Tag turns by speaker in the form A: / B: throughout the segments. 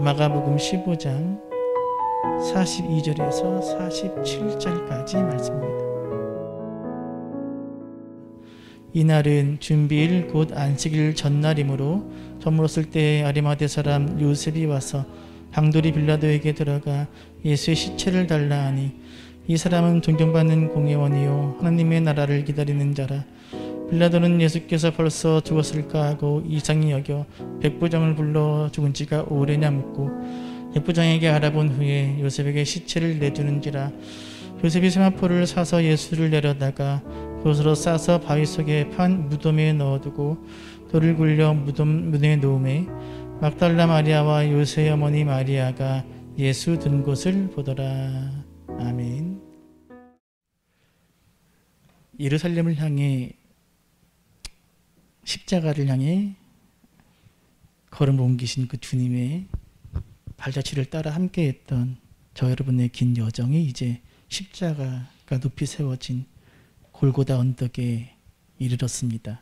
A: 마가복음 15장 42절에서 47절까지 말씀입니다. 이날은 준비일 곧 안식일 전날이므로 저물었을 때 아리마대 사람 요셉이 와서 방돌이 빌라도에게 들어가 예수의 시체를 달라 하니 이 사람은 존경받는 공회원이요 하나님의 나라를 기다리는 자라. 빌라도는 예수께서 벌써 죽었을까 하고 이상히 여겨 백부장을 불러 죽은 지가 오래냐 묻고 백부장에게 알아본 후에 요셉에게 시체를 내주는지라. 요셉이 세마포를 사서 예수를 내려다가 그것으로 싸서 바위 속에 판 무덤에 넣어두고 돌을 굴려 무덤에 놓음에 막달라 마리아와 요새의 어머니 마리아가 예수 든 곳을 보더라. 아멘. 예루살렘을 향해 십자가를 향해 걸음 옮기신 그 주님의 발자취를 따라 함께했던 저 여러분의 긴 여정이 이제 십자가가 높이 세워진 골고다 언덕에 이르렀습니다.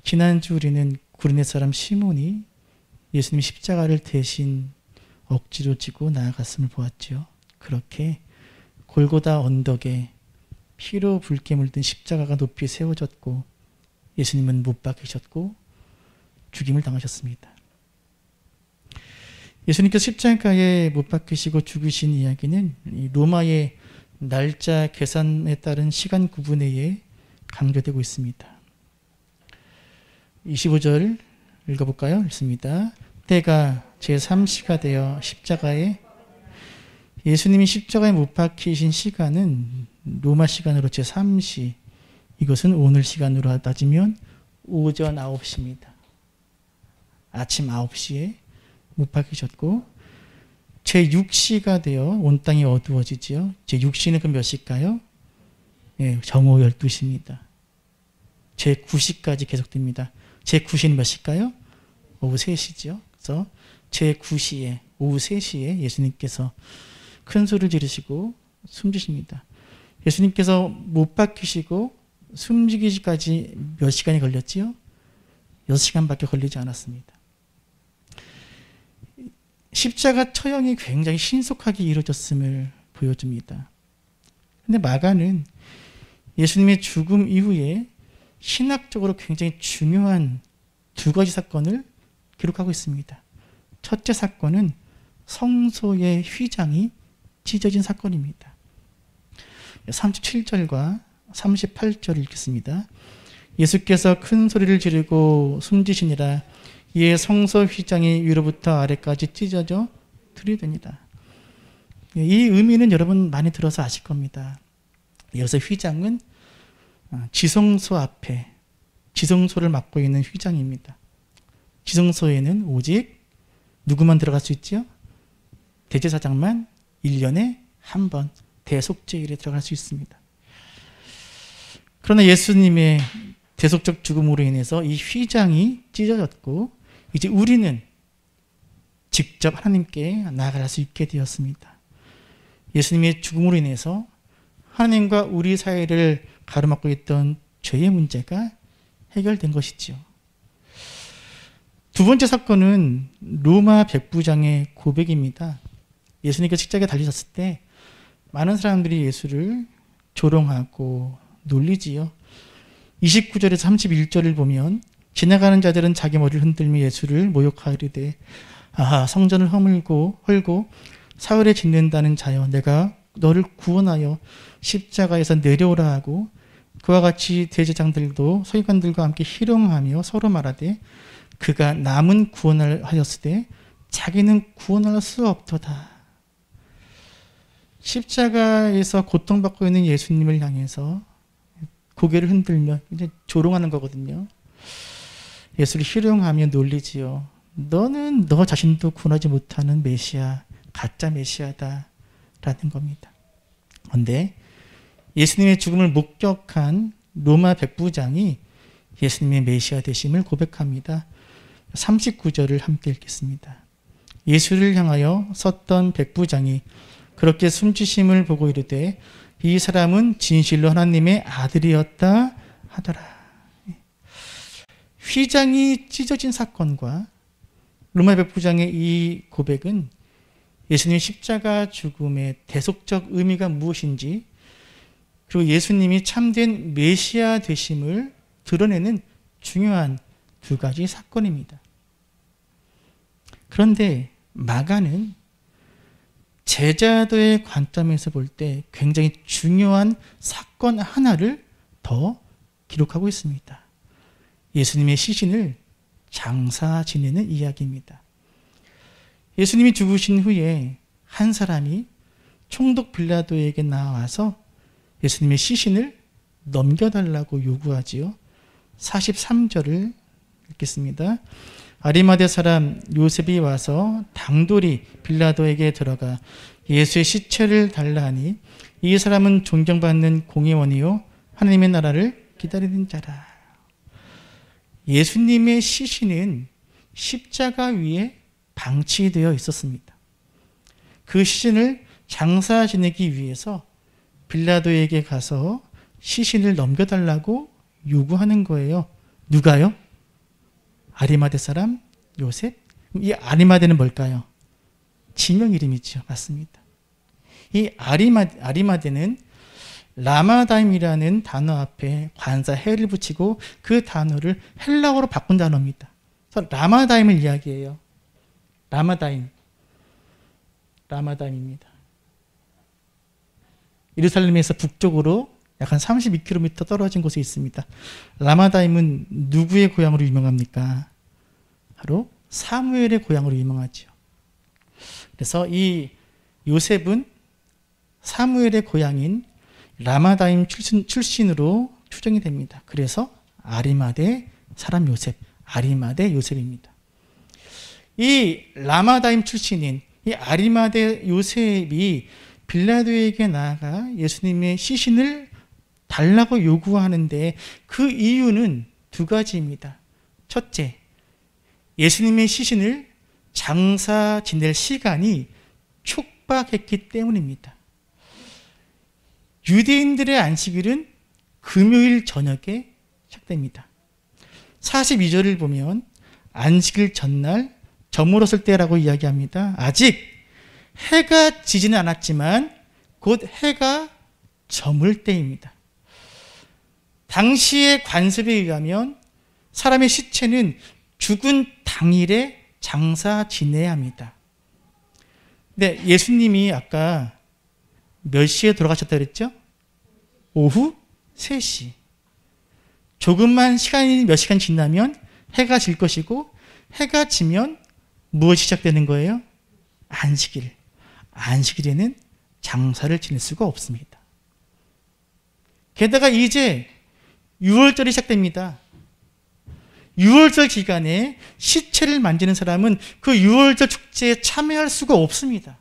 A: 지난주 우리는 구레네 사람 시몬이 예수님 십자가를 대신 억지로 지고 나아갔음을 보았죠. 그렇게 골고다 언덕에 피로 붉게 물든 십자가가 높이 세워졌고 예수님은 못 박히셨고 죽임을 당하셨습니다. 예수님께서 십자가에 못 박히시고 죽으신 이야기는 로마의 날짜 계산에 따른 시간 구분에 강조되고 있습니다. 25절 읽어볼까요? 읽습니다. 때가 제3시가 되어 십자가에 예수님이 십자가에 못 박히신 시간은 로마 시간으로 제3시, 이것은 오늘 시간으로 따지면 오전 9시입니다. 아침 9시에 못 박히셨고 제6시가 되어 온 땅이 어두워지지요. 제6시는 그럼 몇 시일까요? 네, 정오 12시입니다. 제9시까지 계속됩니다. 제9시는 몇 시일까요? 오후 3시죠. 그래서 제9시에 오후 3시에 예수님께서 큰 소리를 지르시고 숨지십니다. 예수님께서 못 박히시고 숨지기까지 몇 시간이 걸렸지요? 6시간밖에 걸리지 않았습니다. 십자가 처형이 굉장히 신속하게 이루어졌음을 보여줍니다. 근데 마가는 예수님의 죽음 이후에 신학적으로 굉장히 중요한 두 가지 사건을 기록하고 있습니다. 첫째 사건은 성소의 휘장이 찢어진 사건입니다. 37절과 38절을 읽겠습니다. 예수께서 큰 소리를 지르고 숨지시니라. 이에 성소 휘장이 위로부터 아래까지 찢어져 들이됩니다. 이 의미는 여러분 많이 들어서 아실 겁니다. 여기서 휘장은 지성소 앞에 지성소를 맡고 있는 휘장입니다. 지성소에는 오직 누구만 들어갈 수 있죠? 대제사장만 1년에 한 번 대속죄일에 들어갈 수 있습니다. 그러나 예수님의 대속적 죽음으로 인해서 이 휘장이 찢어졌고 이제 우리는 직접 하나님께 나아갈 수 있게 되었습니다. 예수님의 죽음으로 인해서 하나님과 우리 사이를 가로막고 있던 죄의 문제가 해결된 것이지요. 두 번째 사건은 로마 백부장의 고백입니다. 예수님께서 십자가에 달리셨을 때 많은 사람들이 예수를 조롱하고 놀리지요. 29절에서 31절을 보면 지나가는 자들은 자기 머리를 흔들며 예수를 모욕하리되 아하 성전을 헐고 사흘에 짓는다는 자여 내가 너를 구원하여 십자가에서 내려오라 하고 그와 같이 대제장들도 서기관들과 함께 희롱하며 서로 말하되 그가 남은 구원을 하였으되 자기는 구원할 수 없도다. 십자가에서 고통받고 있는 예수님을 향해서 고개를 흔들며 이제 조롱하는 거거든요. 예수를 희롱하며 놀리지요. 너는 너 자신도 구원하지 못하는 메시아, 가짜 메시아다 라는 겁니다. 그런데 예수님의 죽음을 목격한 로마 백부장이 예수님의 메시아 되심을 고백합니다. 39절을 함께 읽겠습니다. 예수를 향하여 섰던 백부장이 그렇게 숨지심을 보고 이르되 이 사람은 진실로 하나님의 아들이었다 하더라. 휘장이 찢어진 사건과 로마 백부장의 이 고백은 예수님의 십자가 죽음의 대속적 의미가 무엇인지, 그리고 예수님이 참된 메시아 되심을 드러내는 중요한 두 가지 사건입니다. 그런데 마가는 제자도의 관점에서 볼 때 굉장히 중요한 사건 하나를 더 기록하고 있습니다. 예수님의 시신을 장사 지내는 이야기입니다. 예수님이 죽으신 후에 한 사람이 총독 빌라도에게 나와서 예수님의 시신을 넘겨달라고 요구하지요. 43절을 읽겠습니다. 아리마대 사람 요셉이 와서 당돌이 빌라도에게 들어가 예수의 시체를 달라 하니 이 사람은 존경받는 공의원이요 하나님의 나라를 기다리는 자라. 예수님의 시신은 십자가 위에 방치되어 있었습니다. 그 시신을 장사 지내기 위해서 빌라도에게 가서 시신을 넘겨달라고 요구하는 거예요. 누가요? 아리마대 사람 요셉? 이 아리마대는 뭘까요? 지명 이름이죠. 맞습니다. 이 아리마대는 라마다임이라는 단어 앞에 관사 해를 붙이고 그 단어를 헬라어로 바꾼 단어입니다. 그래서 라마다임을 이야기해요. 라마다임입니다. 예루살렘에서 북쪽으로 약 한 32km 떨어진 곳에 있습니다. 라마다임은 누구의 고향으로 유명합니까? 바로 사무엘의 고향으로 유명하죠. 그래서 이 요셉은 사무엘의 고향인 라마다임 출신으로 추정이 됩니다. 그래서 아리마대 사람 요셉, 아리마대 요셉입니다. 이 라마다임 출신인 이 아리마대 요셉이 빌라도에게 나아가 예수님의 시신을 달라고 요구하는데 그 이유는 두 가지입니다. 첫째, 예수님의 시신을 장사 지낼 시간이 촉박했기 때문입니다. 유대인들의 안식일은 금요일 저녁에 시작됩니다. 42절을 보면 안식일 전날 저물었을 때라고 이야기합니다. 아직 해가 지지는 않았지만 곧 해가 저물 때입니다. 당시의 관습에 의하면 사람의 시체는 죽은 당일에 장사 지내야 합니다. 근데 예수님이 아까 몇 시에 돌아가셨다 그랬죠? 오후 3시. 조금만 시간이 몇 시간 지나면 해가 질 것이고 해가 지면 무엇이 시작되는 거예요? 안식일. 안식일에는 장사를 지낼 수가 없습니다. 게다가 이제 6월절이 시작됩니다. 6월절 기간에 시체를 만지는 사람은 그 6월절 축제에 참여할 수가 없습니다.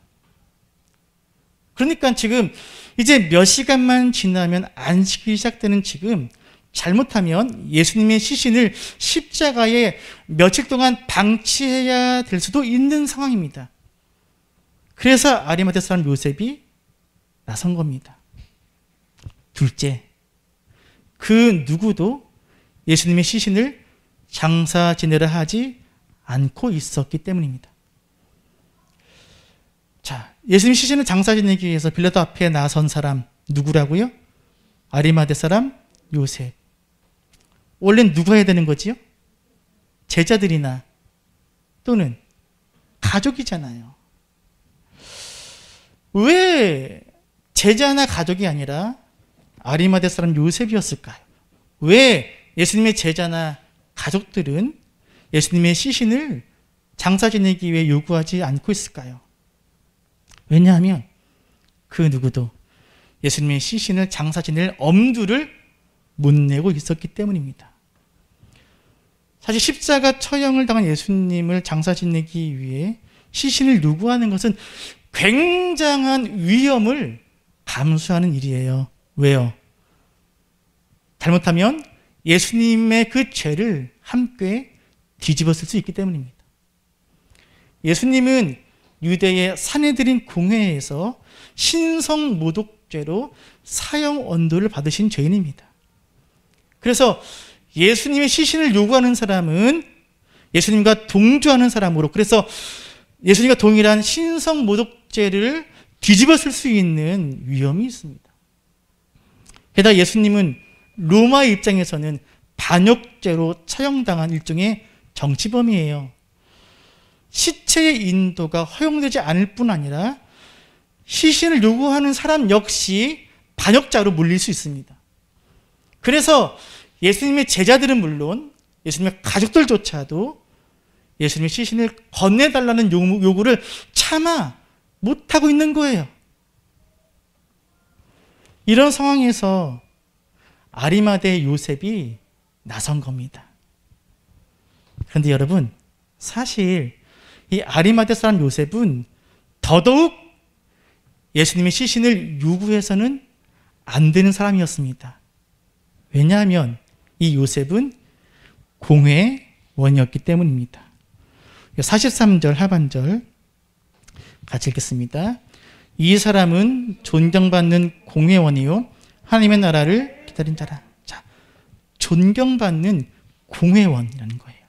A: 그러니까 지금 이제 몇 시간만 지나면 안식일이 시작되는 지금 잘못하면 예수님의 시신을 십자가에 며칠 동안 방치해야 될 수도 있는 상황입니다. 그래서 아리마대 사람 요셉이 나선 겁니다. 둘째, 그 누구도 예수님의 시신을 장사 지내라 하지 않고 있었기 때문입니다. 자, 예수님 시신을 장사 지내기 위해서 빌라도 앞에 나선 사람 누구라고요? 아리마대 사람 요셉. 원래는 누가 해야 되는 거지요? 제자들이나 또는 가족이잖아요. 왜 제자나 가족이 아니라 아리마대 사람 요셉이었을까요? 왜 예수님의 제자나 가족들은 예수님의 시신을 장사 지내기 위해 요구하지 않고 있을까요? 왜냐하면 그 누구도 예수님의 시신을 장사 지낼 엄두를 못 내고 있었기 때문입니다. 사실 십자가 처형을 당한 예수님을 장사 지내기 위해 시신을 요구하는 것은 굉장한 위험을 감수하는 일이에요. 왜요? 잘못하면 예수님의 그 죄를 함께 뒤집었을 수 있기 때문입니다. 예수님은 유대의 산헤드린 공회에서 신성모독죄로 사형 언도를 받으신 죄인입니다. 그래서 예수님의 시신을 요구하는 사람은 예수님과 동조하는 사람으로, 그래서 예수님과 동일한 신성 모독죄를 뒤집어 쓸 수 있는 위험이 있습니다. 게다가 예수님은 로마의 입장에서는 반역죄로 처형당한 일종의 정치범이에요. 시체의 인도가 허용되지 않을 뿐 아니라 시신을 요구하는 사람 역시 반역자로 물릴 수 있습니다. 그래서 예수님의 제자들은 물론 예수님의 가족들조차도 예수님의 시신을 건네달라는 요구를 차마 못하고 있는 거예요. 이런 상황에서 아리마대 요셉이 나선 겁니다. 그런데 여러분, 사실 이 아리마대 사람 요셉은 더더욱 예수님의 시신을 요구해서는 안 되는 사람이었습니다. 왜냐하면 이 요셉은 공회원이었기 때문입니다. 43절 하반절 같이 읽겠습니다. 이 사람은 존경받는 공회원이요 하나님의 나라를 기다린 자라. 자, 존경받는 공회원이라는 거예요.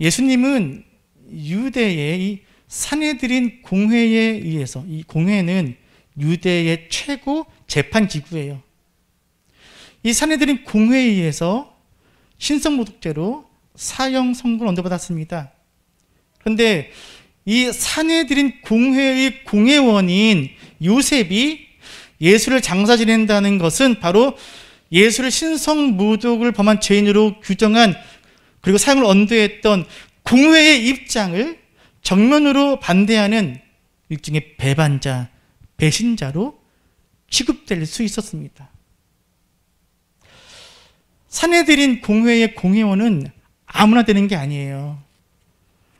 A: 예수님은 유대의 이 산헤드린 공회에 의해서, 이 공회는 유대의 최고 재판기구예요. 이 산헤드린 공회에 의해서 신성모독죄로 사형 선고를 언도받았습니다. 그런데 이 산헤드린 공회의 공회원인 요셉이 예수를 장사 지낸다는 것은 바로 예수를 신성모독을 범한 죄인으로 규정한, 그리고 사형을 언도했던 공회의 입장을 정면으로 반대하는 일종의 배반자, 배신자로 취급될 수 있었습니다. 산헤드린 공회의 공회원은 아무나 되는 게 아니에요.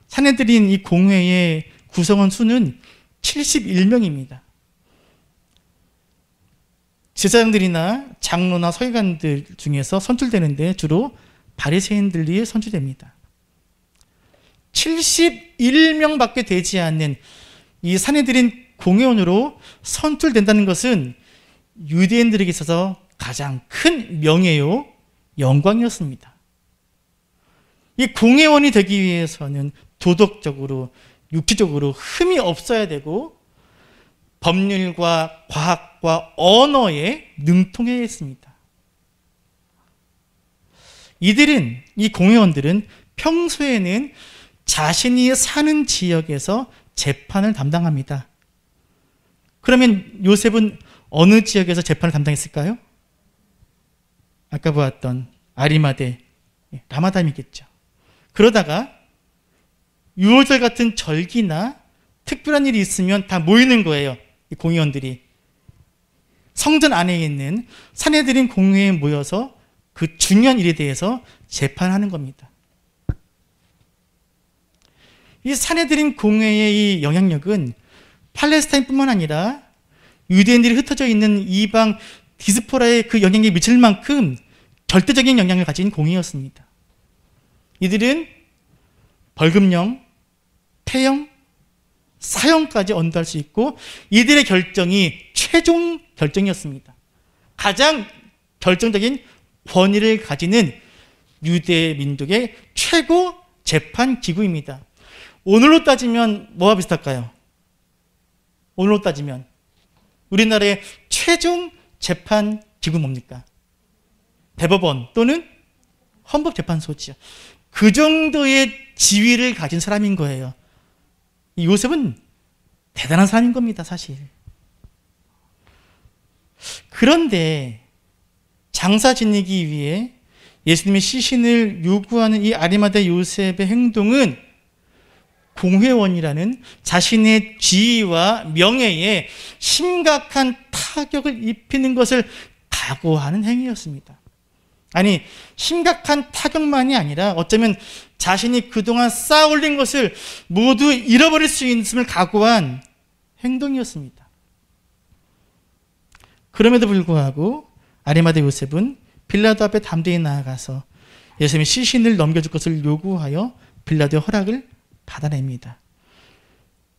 A: 산헤드린 이 공회의 구성원 수는 71명입니다. 제사장들이나 장로나 서기관들 중에서 선출되는데 주로 바리새인들이 선출됩니다. 71명밖에 되지 않는 이 산헤드린 공회원으로 선출된다는 것은 유대인들에게 있어서 가장 큰 명예요, 영광이었습니다. 이 공회원이 되기 위해서는 도덕적으로, 육체적으로 흠이 없어야 되고 법률과 과학과 언어에 능통해야 했습니다. 이 공회원들은 평소에는 자신이 사는 지역에서 재판을 담당합니다. 그러면 요셉은 어느 지역에서 재판을 담당했을까요? 아까 보았던 아리마대, 라마담이겠죠. 그러다가 유월절 같은 절기나 특별한 일이 있으면 다 모이는 거예요. 이 공회원들이 성전 안에 있는 산헤드린 공회에 모여서 그 중요한 일에 대해서 재판하는 겁니다. 이 산헤드린 공회의 이 영향력은 팔레스타인뿐만 아니라 유대인들이 흩어져 있는 이방 디스포라에 그 영향력이 미칠 만큼 절대적인 영향을 가진 공회였습니다. 이들은 벌금형, 폐형, 사형까지 언도할 수 있고 이들의 결정이 최종 결정이었습니다. 가장 결정적인 권위를 가지는 유대 민족의 최고 재판 기구입니다. 오늘로 따지면 뭐와 비슷할까요? 오늘로 따지면 우리나라의 최종 재판 기구 뭡니까? 대법원 또는 헌법재판소지요. 그 정도의 지위를 가진 사람인 거예요. 이 요셉은 대단한 사람인 겁니다, 사실. 그런데 장사 지내기 위해 예수님의 시신을 요구하는 이 아리마대 요셉의 행동은 공회원이라는 자신의 지위와 명예에 심각한 타격을 입히는 것을 각오하는 행위였습니다. 아니, 심각한 타격만이 아니라 어쩌면 자신이 그동안 쌓아올린 것을 모두 잃어버릴 수 있음을 각오한 행동이었습니다. 그럼에도 불구하고 아리마대 요셉은 빌라도 앞에 담대히 나아가서 예수님의 시신을 넘겨줄 것을 요구하여 빌라도의 허락을 받아냅니다.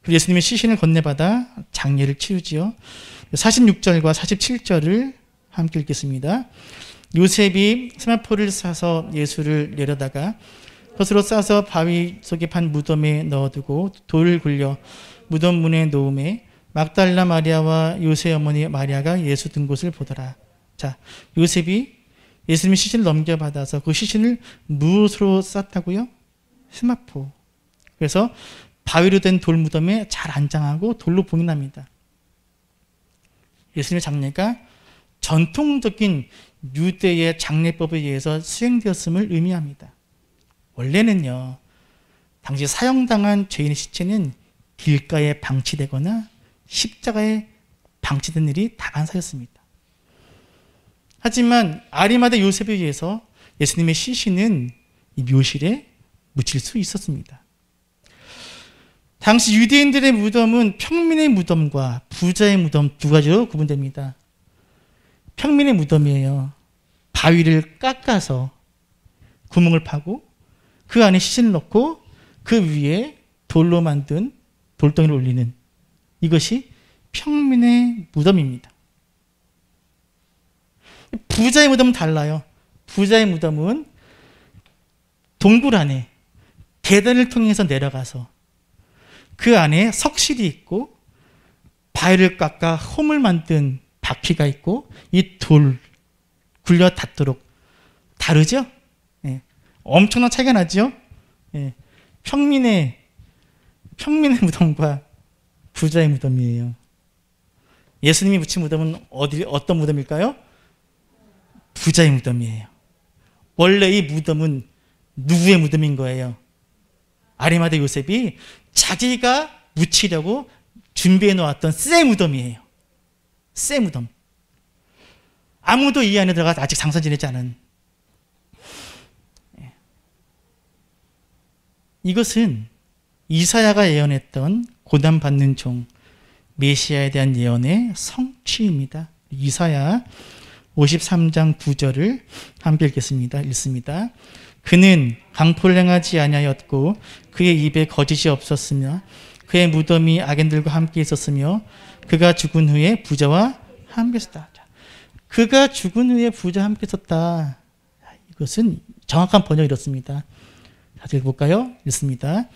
A: 그리고 예수님의 시신을 건네받아 장례를 치르지요. 46절과 47절을 함께 읽겠습니다. 요셉이 세마포를 싸서 예수를 내려다가 겉으로 싸서 바위 속에 판 무덤에 넣어두고 돌을 굴려 무덤 문에 놓음에 막달라 마리아와 요셉 어머니 마리아가 예수 든 곳을 보더라. 자, 요셉이 예수님의 시신을 넘겨받아서 그 시신을 무엇으로 쌌다고요? 세마포. 그래서 바위로 된 돌 무덤에 잘 안장하고 돌로 봉인합니다. 예수님의 장례가 전통적인 유대의 장례법에 의해서 수행되었음을 의미합니다. 원래는요, 당시 사형당한 죄인의 시체는 길가에 방치되거나 십자가에 방치된 일이 다반사였습니다. 하지만 아리마다 요셉에 의해서 예수님의 시신은 이 묘실에 묻힐 수 있었습니다. 당시 유대인들의 무덤은 평민의 무덤과 부자의 무덤 두 가지로 구분됩니다. 평민의 무덤이에요. 바위를 깎아서 구멍을 파고 그 안에 시신을 넣고 그 위에 돌로 만든 돌덩이를 올리는 이것이 평민의 무덤입니다. 부자의 무덤은 달라요. 부자의 무덤은 동굴 안에 계단을 통해서 내려가서 그 안에 석실이 있고 바위를 깎아 홈을 만든 바퀴가 있고 이 돌 굴려 닿도록 다르죠? 예. 엄청난 차이가 나죠? 예. 평민의 무덤과 부자의 무덤이에요. 예수님이 묻힌 무덤은 어떤 무덤일까요? 부자의 무덤이에요. 원래 이 무덤은 누구의 무덤인 거예요? 아리마다 요셉이 자기가 묻히려고 준비해 놓았던 새 무덤이에요. 새 무덤. 아무도 이 안에 들어가서 아직 장사 지내지 않은. 이것은 이사야가 예언했던 고난받는 종 메시아에 대한 예언의 성취입니다. 이사야 53장 9절을 함께 읽습니다. 그는 강포를 행하지 아니하였고 그의 입에 거짓이 없었으며 그의 무덤이 악인들과 함께 있었으며 그가 죽은 후에 부자와 함께 있었다. 그가 죽은 후에 부자와 함께 있었다. 이것은 정확한 번역이 이렇습니다. 다시 읽어볼까요? 읽습니다.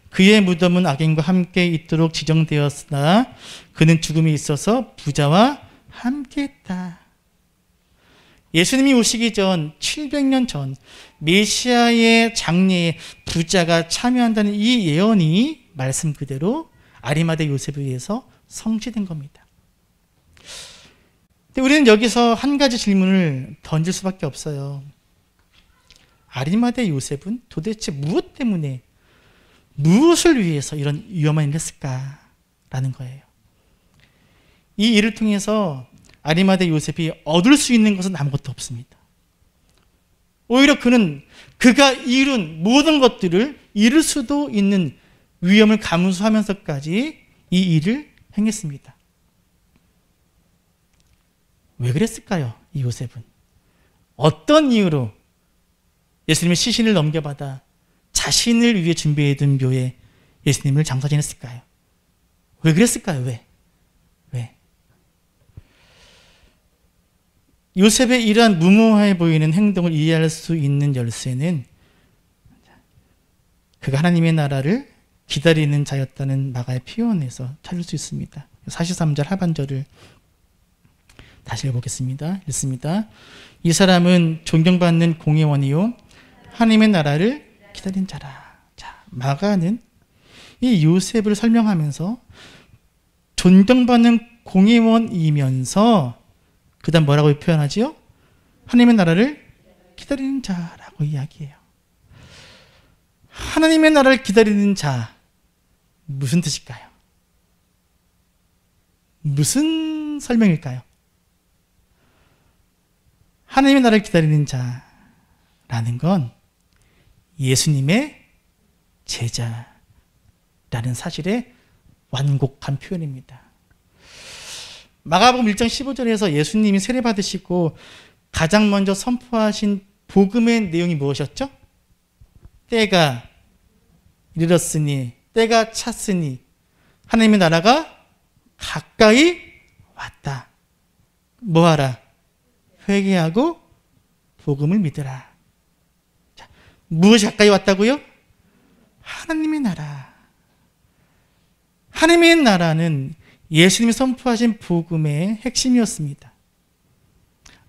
A: 그의 무덤은 악인과 함께 있도록 지정되었으나 그는 죽음이 있어서 부자와 함께 했다. 예수님이 오시기 전 700년 전 메시아의 장례에 부자가 참여한다는 이 예언이 말씀 그대로 아리마다 요셉에 의해서 성취된 겁니다. 근데 우리는 여기서 한 가지 질문을 던질 수밖에 없어요. 아리마다 요셉은 도대체 무엇 때문에 무엇을 위해서 이런 위험한 일을 했을까라는 거예요. 이 일을 통해서 아리마다 요셉이 얻을 수 있는 것은 아무것도 없습니다. 오히려 그는 그가 이룬 모든 것들을 잃을 수도 있는 위험을 감수하면서까지 이 일을 행했습니다. 왜 그랬을까요? 이 요셉은 어떤 이유로 예수님의 시신을 넘겨받아 자신을 위해 준비해둔 묘에 예수님을 장사 지냈을까요? 왜 그랬을까요? 왜? 요셉의 이러한 무모해 보이는 행동을 이해할 수 있는 열쇠는 그가 하나님의 나라를 기다리는 자였다는 마가의 표현에서 찾을 수 있습니다. 43절 하반절을 다시 읽어보겠습니다. 읽습니다. 이 사람은 존경받는 공회원이요 하나님의 나라를 기다린 자라. 자, 마가는 이 요셉을 설명하면서 존경받는 공회원이면서 그 다음 뭐라고 표현하지요? 하나님의 나라를 기다리는 자라고 이야기해요. 하나님의 나라를 기다리는 자, 무슨 뜻일까요? 무슨 설명일까요? 하나님의 나라를 기다리는 자라는 건 예수님의 제자라는 사실의 완곡한 표현입니다. 마가복음 1장 15절에서 예수님이 세례받으시고 가장 먼저 선포하신 복음의 내용이 무엇이었죠? 때가 이르렀으니, 때가 찼으니 하나님의 나라가 가까이 왔다. 뭐하라? 회개하고 복음을 믿으라. 자, 무엇이 가까이 왔다고요? 하나님의 나라. 하나님의 나라는 예수님이 선포하신 복음의 핵심이었습니다.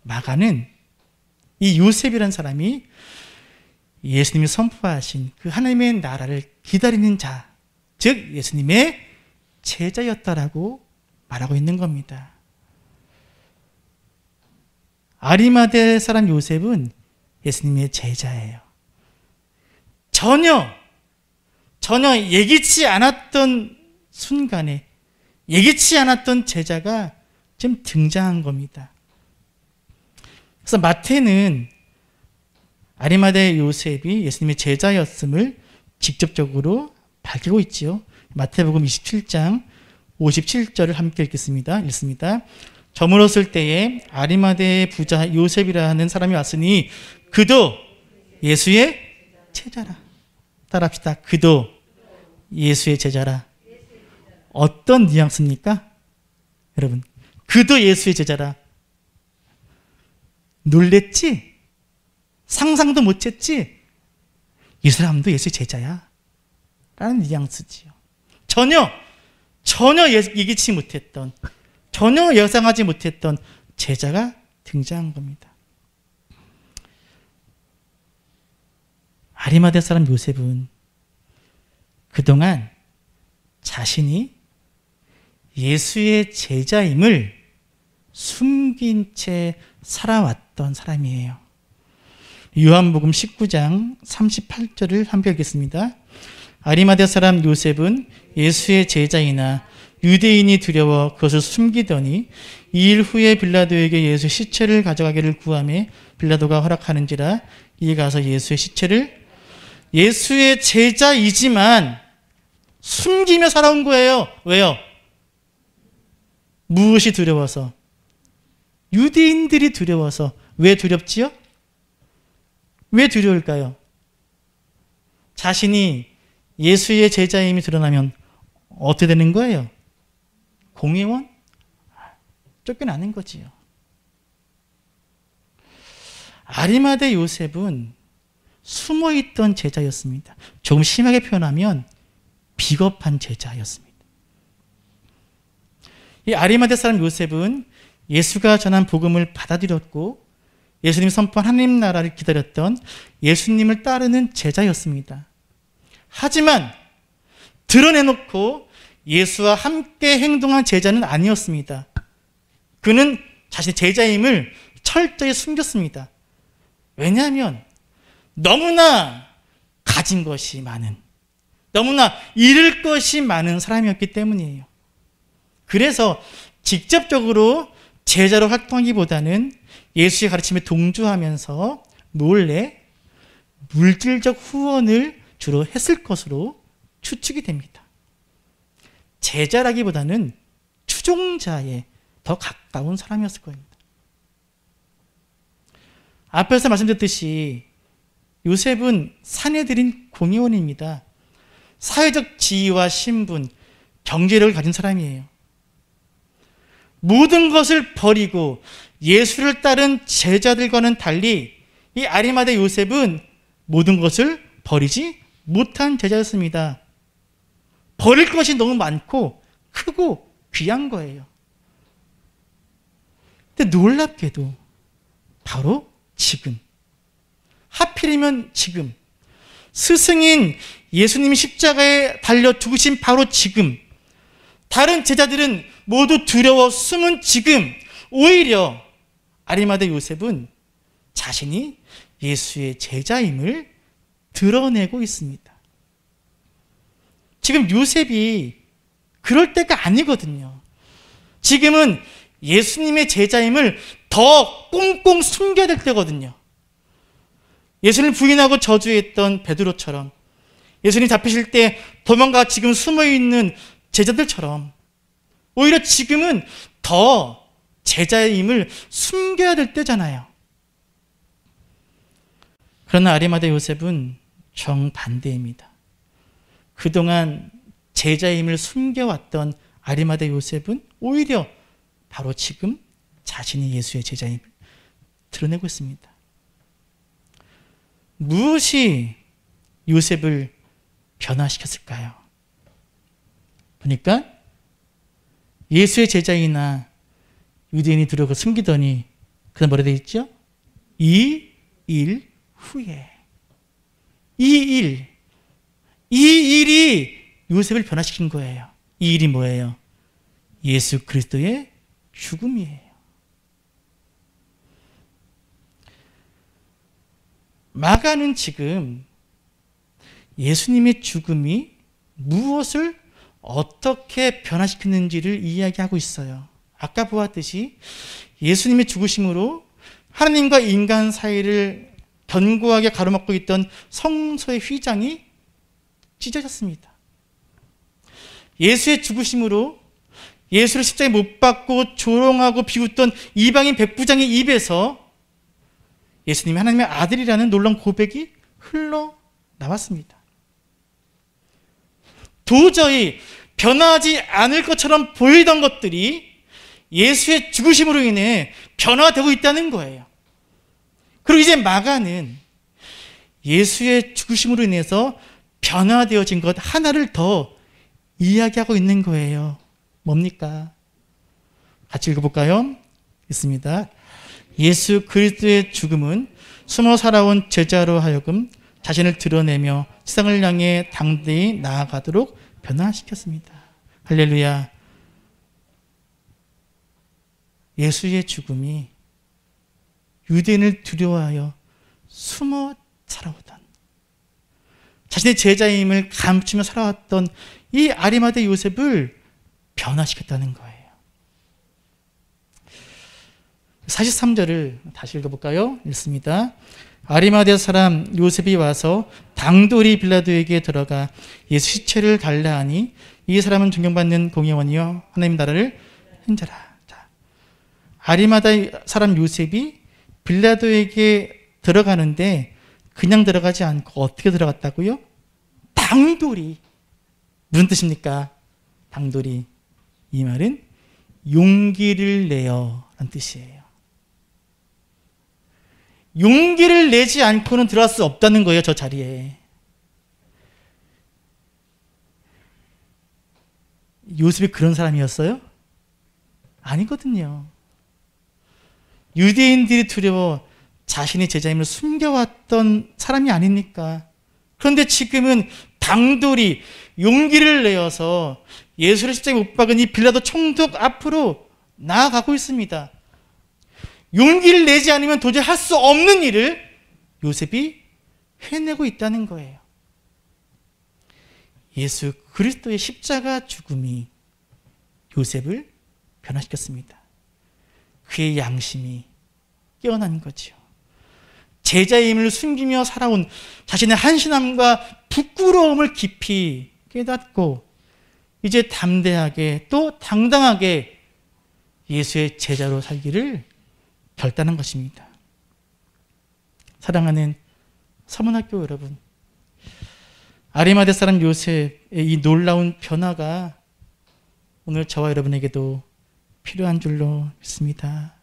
A: 마가는 이 요셉이라는 사람이 예수님이 선포하신 그 하나님의 나라를 기다리는 자, 즉 예수님의 제자였다라고 말하고 있는 겁니다. 아리마대 사람 요셉은 예수님의 제자예요. 전혀 예기치 않았던 순간에 예기치 않았던 제자가 지금 등장한 겁니다. 그래서 마태는 아리마대 요셉이 예수님의 제자였음을 직접적으로 밝히고 있지요. 마태복음 27장 57절을 함께 읽겠습니다. 읽습니다. 저물었을 때에 아리마대의 부자 요셉이라 하는 사람이 왔으니 그도 예수의 제자라. 따라합시다. 그도 예수의 제자라. 어떤 뉘앙스입니까? 여러분, 그도 예수의 제자라. 놀랬지? 상상도 못했지? 이 사람도 예수의 제자야 라는 뉘앙스지요. 전혀 예기치 못했던, 전혀 예상하지 못했던 제자가 등장한 겁니다. 아리마대 사람 요셉은 그동안 자신이 예수의 제자임을 숨긴 채 살아왔던 사람이에요. 요한복음 19장 38절을 함께 읽겠습니다. 아리마대 사람 요셉은 예수의 제자이나 유대인이 두려워 그것을 숨기더니 2일 후에 빌라도에게 예수의 시체를 가져가기를 구하매 빌라도가 허락하는지라 이에 가서 예수의 시체를 예수의 제자이지만 숨기며 살아온 거예요. 왜요? 무엇이 두려워서? 유대인들이 두려워서. 왜 두렵지요? 왜 두려울까요? 자신이 예수의 제자임이 드러나면 어떻게 되는 거예요? 공회원? 쫓겨나는 거지요. 아리마대 요셉은 숨어있던 제자였습니다. 조금 심하게 표현하면 비겁한 제자였습니다. 이 아리마대 사람 요셉은 예수가 전한 복음을 받아들였고 예수님이 선포한 하나님 나라를 기다렸던 예수님을 따르는 제자였습니다. 하지만 드러내놓고 예수와 함께 행동한 제자는 아니었습니다. 그는 자신의 제자임을 철저히 숨겼습니다. 왜냐하면 너무나 가진 것이 많은, 너무나 잃을 것이 많은 사람이었기 때문이에요. 그래서 직접적으로 제자로 활동하기보다는 예수의 가르침에 동조하면서 몰래 물질적 후원을 주로 했을 것으로 추측이 됩니다. 제자라기보다는 추종자에 더 가까운 사람이었을 겁니다. 앞에서 말씀드렸듯이 요셉은 사내들인 공의원입니다. 사회적 지위와 신분, 경제력을 가진 사람이에요. 모든 것을 버리고 예수를 따른 제자들과는 달리 이 아리마대 요셉은 모든 것을 버리지 못한 제자였습니다. 버릴 것이 너무 많고 크고 귀한 거예요. 근데 놀랍게도 바로 지금, 하필이면 지금, 스승인 예수님이 십자가에 달려 죽으신 바로 지금, 다른 제자들은 모두 두려워 숨은 지금, 오히려 아리마대 요셉은 자신이 예수의 제자임을 드러내고 있습니다. 지금 요셉이 그럴 때가 아니거든요. 지금은 예수님의 제자임을 더 꽁꽁 숨겨야 될 때거든요. 예수님을 부인하고 저주했던 베드로처럼, 예수님 잡히실 때 도망가 지금 숨어있는 제자들처럼 오히려 지금은 더 제자임을 숨겨야 될 때잖아요. 그러나 아리마대 요셉은 정반대입니다. 그동안 제자임을 숨겨왔던 아리마대 요셉은 오히려 바로 지금 자신이 예수의 제자임을 드러내고 있습니다. 무엇이 요셉을 변화시켰을까요? 보니까 예수의 제자이나 유대인이 들어가 숨기더니 그다음 뭐라 되어 있죠? 이 일 후에. 이 일이 요셉을 변화시킨 거예요. 이 일이 뭐예요? 예수 그리스도의 죽음이에요. 마가는 지금 예수님의 죽음이 무엇을 어떻게 변화시켰는지를 이야기하고 있어요. 아까 보았듯이 예수님의 죽으심으로 하나님과 인간 사이를 견고하게 가로막고 있던 성소의 휘장이 찢어졌습니다. 예수의 죽으심으로 예수를 십자가에 못 박고 조롱하고 비웃던 이방인 백부장의 입에서 예수님이 하나님의 아들이라는 놀라운 고백이 흘러나왔습니다. 도저히 변하지 않을 것처럼 보이던 것들이 예수의 죽으심으로 인해 변화되고 있다는 거예요. 그리고 이제 마가는 예수의 죽으심으로 인해서 변화되어진 것 하나를 더 이야기하고 있는 거예요. 뭡니까? 같이 읽어볼까요? 있습니다. 예수 그리스도의 죽음은 숨어 살아온 제자로 하여금 자신을 드러내며 세상을 향해 당대히 나아가도록 변화시켰습니다. 할렐루야. 예수의 죽음이 유대인을 두려워하여 숨어 살아오던, 자신의 제자임을 감추며 살아왔던 이 아리마대 요셉을 변화시켰다는 거예요. 43절을 다시 읽어볼까요? 읽습니다. 아리마대 사람 요셉이 와서 당돌이 빌라도에게 들어가 예수 시체를 달라 하니 이 사람은 존경받는 공회원이요 하나님 나라를 행자라. 자, 아리마대 사람 요셉이 빌라도에게 들어가는데 그냥 들어가지 않고 어떻게 들어갔다고요? 당돌이. 무슨 뜻입니까? 당돌이. 이 말은 용기를 내어 라는 뜻이에요. 용기를 내지 않고는 들어갈 수 없다는 거예요, 저 자리에. 요셉이 그런 사람이었어요? 아니거든요. 유대인들이 두려워 자신의 제자임을 숨겨왔던 사람이 아닙니까? 그런데 지금은 당돌이 용기를 내어서 예수를 십자가에 못 박은 이 빌라도 총독 앞으로 나아가고 있습니다. 용기를 내지 않으면 도저히 할 수 없는 일을 요셉이 해내고 있다는 거예요. 예수 그리스도의 십자가 죽음이 요셉을 변화시켰습니다. 그의 양심이 깨어난 거죠. 제자의 힘을 숨기며 살아온 자신의 한심함과 부끄러움을 깊이 깨닫고 이제 담대하게 또 당당하게 예수의 제자로 살기를 결단한 것입니다. 사랑하는 서문학교 여러분, 아리마대 사람 요셉의 이 놀라운 변화가 오늘 저와 여러분에게도 필요한 줄로 믿습니다.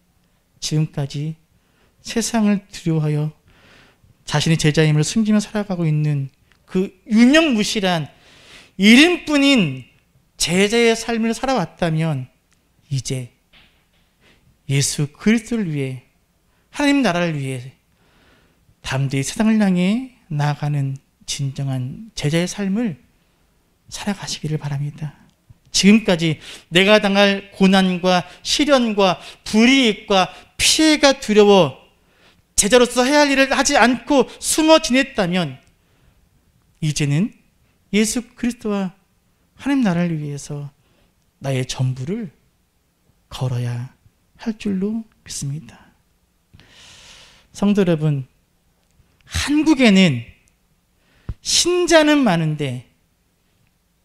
A: 지금까지 세상을 두려워하여 자신의 제자임을 숨기며 살아가고 있는 그 유명무실한 이름뿐인 제자의 삶을 살아왔다면 이제 예수 그리스도를 위해, 하나님 나라를 위해 담대히 세상을 향해 나아가는 진정한 제자의 삶을 살아가시기를 바랍니다. 지금까지 내가 당할 고난과 시련과 불이익과 피해가 두려워 제자로서 해야 할 일을 하지 않고 숨어 지냈다면 이제는 예수 그리스도와 하나님 나라를 위해서 나의 전부를 걸어야 할 줄로 믿습니다. 성도 여러분, 한국에는 신자는 많은데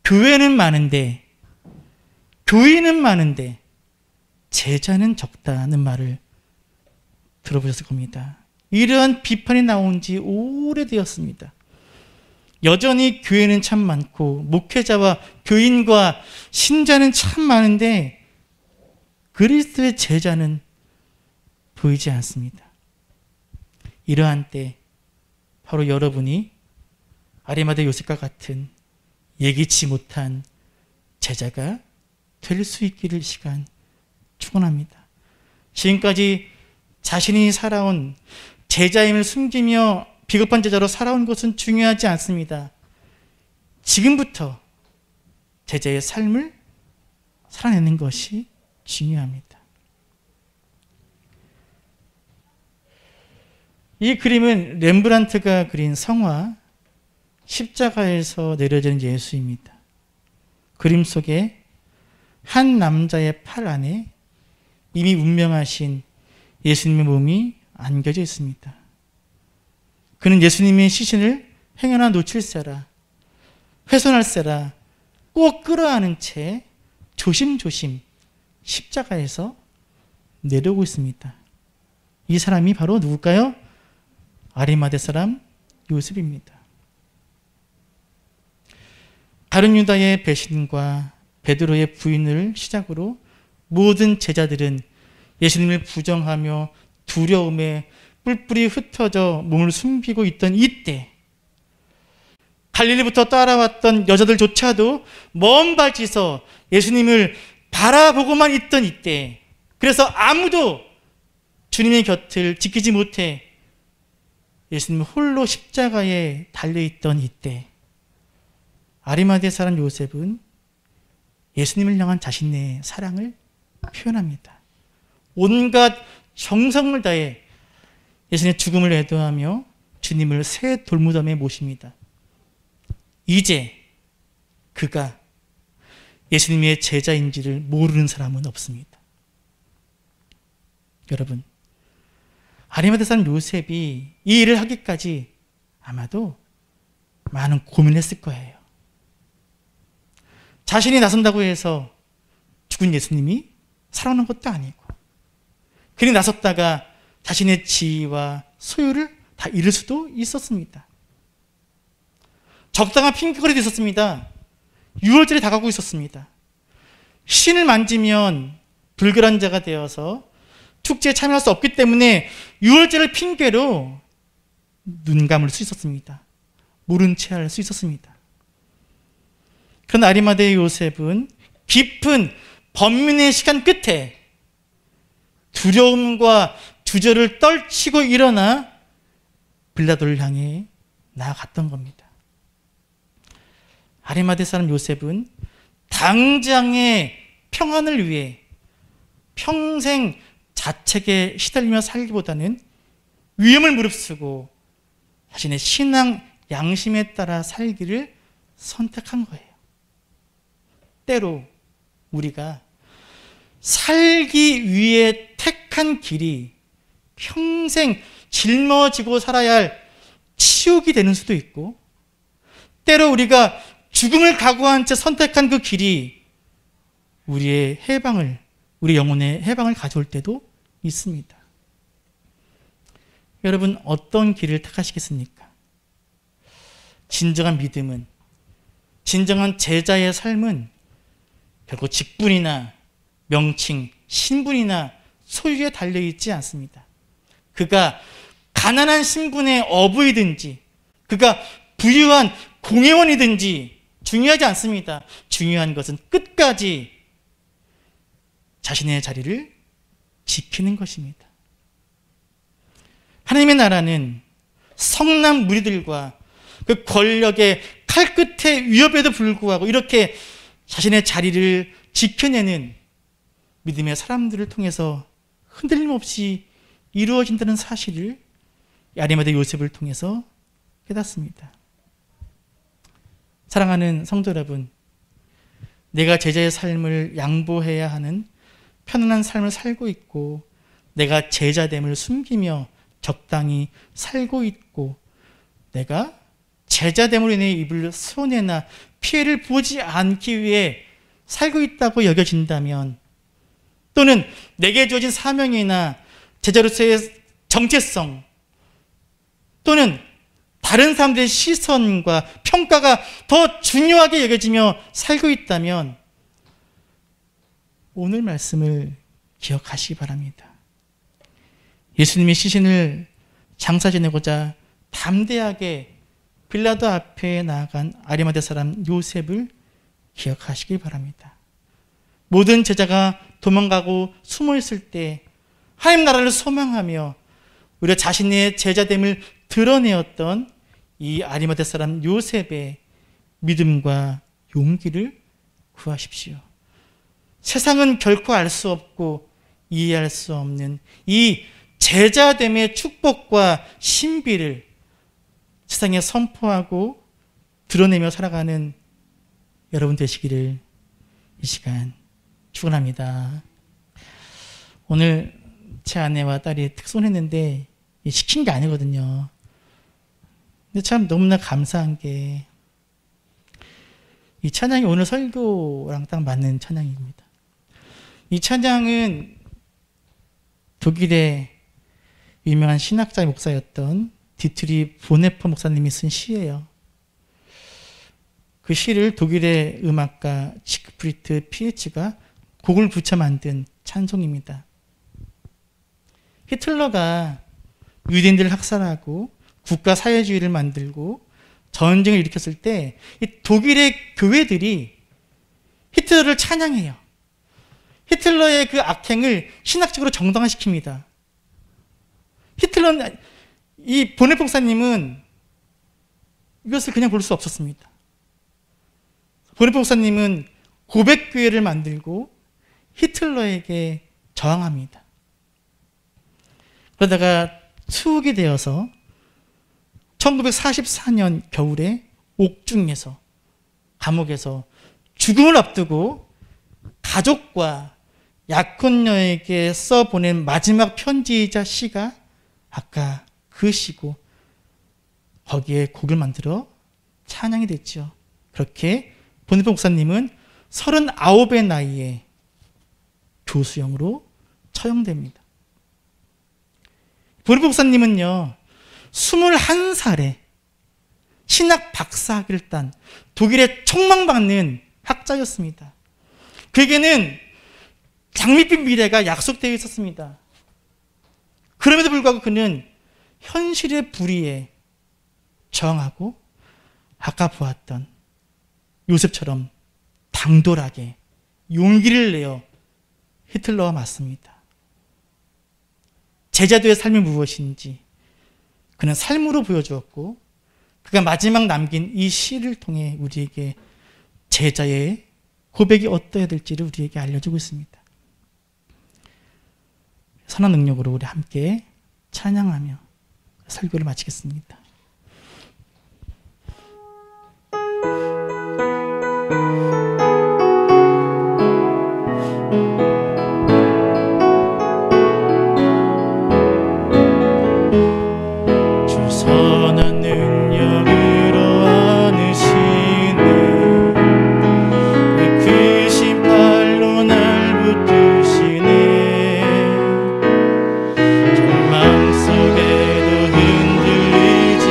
A: 교회는 많은데 교인은 많은데 제자는 적다는 말을 들어보셨을 겁니다. 이러한 비판이 나온 지 오래되었습니다. 여전히 교회는 참 많고 목회자와 교인과 신자는 참 많은데 그리스도의 제자는 보이지 않습니다. 이러한 때 바로 여러분이 아리마대 요셉과 같은 예기치 못한 제자가 될 수 있기를 시간 축원합니다. 지금까지 자신이 살아온 제자임을 숨기며 비겁한 제자로 살아온 것은 중요하지 않습니다. 지금부터 제자의 삶을 살아내는 것이 중요합니다. 이 그림은 렘브란트가 그린 성화 십자가에서 내려지는 예수입니다. 그림 속에 한 남자의 팔 안에 이미 운명하신 예수님의 몸이 안겨져 있습니다. 그는 예수님의 시신을 행여나 놓칠세라, 훼손할세라 꼭 끌어안은 채 조심조심 십자가에서 내려오고 있습니다. 이 사람이 바로 누굴까요? 아리마대 사람 요셉입니다. 다른 유다의 배신과 베드로의 부인을 시작으로 모든 제자들은 예수님을 부정하며 두려움에 뿔뿔이 흩어져 몸을 숨기고 있던 이때, 갈릴리부터 따라왔던 여자들조차도 먼 발치서 예수님을 바라보고만 있던 이때, 그래서 아무도 주님의 곁을 지키지 못해 예수님 홀로 십자가에 달려있던 이때, 아리마대 사람 요셉은 예수님을 향한 자신의 사랑을 표현합니다. 온갖 정성을 다해 예수님의 죽음을 애도하며 주님을 새 돌무덤에 모십니다. 이제 그가 예수님의 제자인지를 모르는 사람은 없습니다. 여러분, 아리마대 사람 요셉이 이 일을 하기까지 아마도 많은 고민을 했을 거예요. 자신이 나선다고 해서 죽은 예수님이 살아나는 것도 아니고, 그리 나섰다가 자신의 지위와 소유를 다 잃을 수도 있었습니다. 적당한 핑계거리도 있었습니다. 유월절이 다가오고 있었습니다. 신을 만지면 불결한 자가 되어서 축제에 참여할 수 없기 때문에 유월절을 핑계로 눈 감을 수 있었습니다. 모른 채 할 수 있었습니다. 그러나 아리마대 요셉은 깊은 번민의 시간 끝에 두려움과 주저를 떨치고 일어나 빌라도를 향해 나아갔던 겁니다. 아리마대 사람 요셉은 당장의 평안을 위해 평생 자책에 시달리며 살기보다는 위험을 무릅쓰고 자신의 신앙 양심에 따라 살기를 선택한 거예요. 때로 우리가 살기 위해 택한 길이 평생 짊어지고 살아야 할 치욕이 되는 수도 있고, 때로 우리가 죽음을 각오한 채 선택한 그 길이 우리의 해방을, 우리 영혼의 해방을 가져올 때도 있습니다. 여러분, 어떤 길을 택하시겠습니까? 진정한 믿음은, 진정한 제자의 삶은 결코 직분이나 명칭, 신분이나 소유에 달려있지 않습니다. 그가 가난한 신분의 어부이든지, 그가 부유한 공회원이든지 중요하지 않습니다. 중요한 것은 끝까지 자신의 자리를 지키는 것입니다. 하나님의 나라는 성난 무리들과 그 권력의 칼끝의 위협에도 불구하고 이렇게 자신의 자리를 지켜내는 믿음의 사람들을 통해서 흔들림 없이 이루어진다는 사실을 아리마대 요셉을 통해서 깨닫습니다. 사랑하는 성도 여러분, 내가 제자의 삶을 양보해야 하는 편안한 삶을 살고 있고, 내가 제자됨을 숨기며 적당히 살고 있고, 내가 제자됨으로 인해 입을 손해나 피해를 보지 않기 위해 살고 있다고 여겨진다면, 또는 내게 주어진 사명이나 제자로서의 정체성, 또는 다른 사람들의 시선과 평가가 더 중요하게 여겨지며 살고 있다면 오늘 말씀을 기억하시기 바랍니다. 예수님의 시신을 장사 지내고자 담대하게 빌라도 앞에 나아간 아리마대 사람 요셉을 기억하시길 바랍니다. 모든 제자가 도망가고 숨어 있을 때 하나님 나라를 소망하며 오히려 자신의 제자됨을 드러내었던 이 아리마대 사람 요셉의 믿음과 용기를 구하십시오. 세상은 결코 알 수 없고 이해할 수 없는 이 제자됨의 축복과 신비를 세상에 선포하고 드러내며 살아가는 여러분 되시기를 이 시간 축원합니다. 오늘 제 아내와 딸이 특손했는데 시킨 게 아니거든요. 근데 참 너무나 감사한 게 이 찬양이 오늘 설교랑 딱 맞는 찬양입니다. 이 찬양은 독일의 유명한 신학자 목사였던 디트리 보네퍼 목사님이 쓴 시예요. 그 시를 독일의 음악가 지크프리트 피에츠가 곡을 붙여 만든 찬송입니다. 히틀러가 유대인들을 학살하고 국가 사회주의를 만들고 전쟁을 일으켰을 때 이 독일의 교회들이 히틀러를 찬양해요. 히틀러의 그 악행을 신학적으로 정당화시킵니다. 히틀러는, 이 보네퍼 목사님은 이것을 그냥 볼 수 없었습니다. 보네퍼 목사님은 고백교회를 만들고 히틀러에게 저항합니다. 그러다가 투옥이 되어서 1944년 겨울에 옥중에서, 감옥에서 죽음을 앞두고 가족과 약혼녀에게 써보낸 마지막 편지이자 시가 아까 그 시고 거기에 곡을 만들어 찬양이 됐죠. 그렇게 보네퍼 목사님은 39의 나이에 교수형으로 처형됩니다. 보네퍼 목사님은요 21살에 신학 박사학위를 딴 독일의 촉망받는 학자였습니다. 그에게는 장밋빛 미래가 약속되어 있었습니다. 그럼에도 불구하고 그는 현실의 불의에 저항하고 아까 보았던 요셉처럼 당돌하게 용기를 내어 히틀러와 맞습니다. 제자도의 삶이 무엇인지 그는 삶으로 보여주었고 그가 마지막 남긴 이 시를 통해 우리에게 제자의 고백이 어떠해야 될지를 우리에게 알려주고 있습니다. 선한 능력으로 우리 함께 찬양하며 설교를 마치겠습니다.
B: 절망 속에도 흔들리지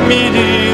B: 믿음